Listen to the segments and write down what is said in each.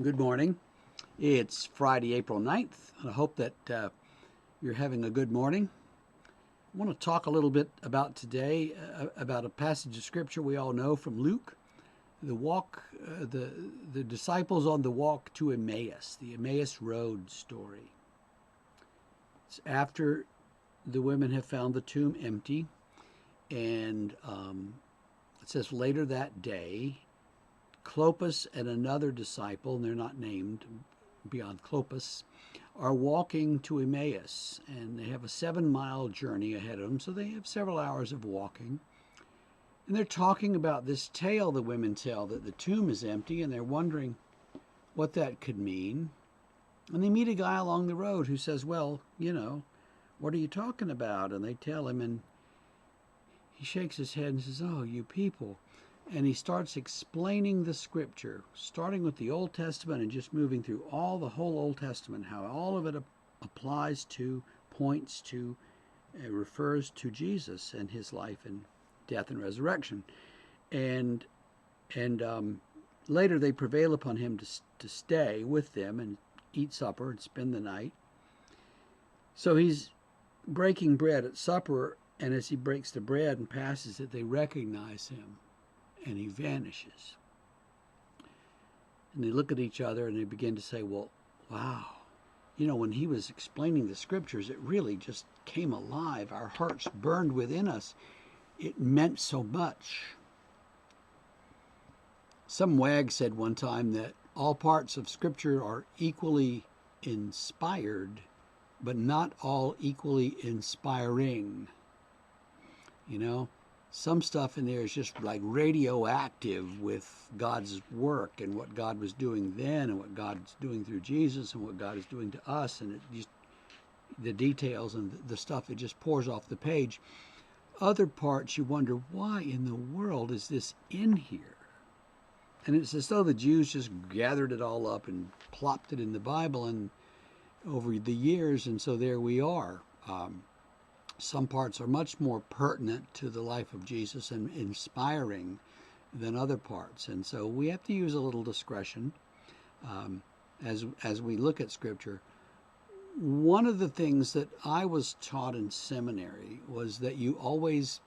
Good morning. It's Friday, April 9th. I hope that you're having a good morning. I want to talk a little bit about today about a passage of scripture we all know from Luke, the disciples on the walk to Emmaus, the Emmaus Road story. It's after the women have found the tomb empty, and it says later that day, Clopas and another disciple, and they're not named beyond Clopas, are walking to Emmaus, and they have a 7-mile journey ahead of them, so they have several hours of walking. And they're talking about this tale the women tell that the tomb is empty, and they're wondering what that could mean. And they meet a guy along the road who says, well, what are you talking about? And they tell him, and he shakes his head and says, oh, you people. And he starts explaining the scripture, starting with the Old Testament and just moving through the whole Old Testament, how all of it applies to, points to, refers to Jesus and his life and death and resurrection. And later they prevail upon him to stay with them and eat supper and spend the night. So he's breaking bread at supper, and as he breaks the bread and passes it, they recognize him. And he vanishes. And they look at each other and they begin to say, well, wow. When he was explaining the scriptures, it really just came alive. Our hearts burned within us. It meant so much. Some wag said one time that all parts of scripture are equally inspired, but not all equally inspiring. Some stuff in there is just like radioactive with God's work and what God was doing then and what God's doing through Jesus and what God is doing to us, and the details and the stuff that just pours off the page. Other parts you wonder, why in the world is this in here? And it's as though the Jews just gathered it all up and plopped it in the Bible and over the years, and so there we are. Some parts are much more pertinent to the life of Jesus and inspiring than other parts. And so we have to use a little discretion as we look at Scripture. One of the things that I was taught in seminary was that you always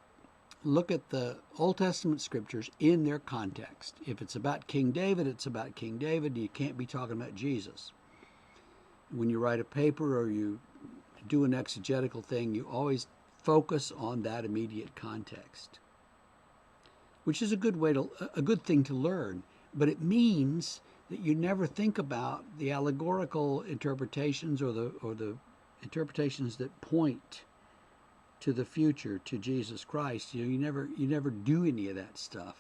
look at the Old Testament Scriptures in their context. If it's about King David, it's about King David. You can't be talking about Jesus. When you write a paper or you do an exegetical thing, you always focus on that immediate context, which is a good thing to learn. But it means that you never think about the allegorical interpretations or the interpretations that point to the future, to Jesus Christ. You never do any of that stuff.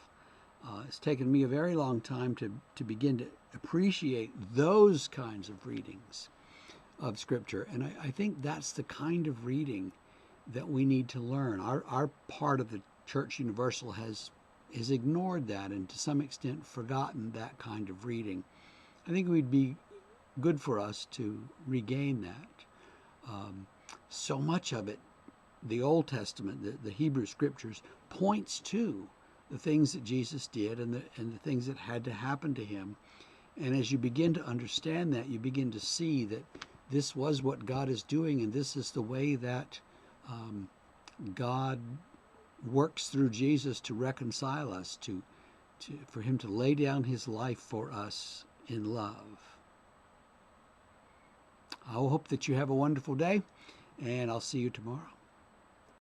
It's taken me a very long time to begin to appreciate those kinds of readings of Scripture. And I think that's the kind of reading that we need to learn. Our part of the Church Universal has ignored that and to some extent forgotten that kind of reading. I think it would be good for us to regain that. So much of it, the Old Testament, the Hebrew Scriptures, points to the things that Jesus did and the things that had to happen to him. And as you begin to understand that, you begin to see that this was what God is doing, and this is the way that God works through Jesus to reconcile us, for him to lay down his life for us in love. I hope that you have a wonderful day, and I'll see you tomorrow.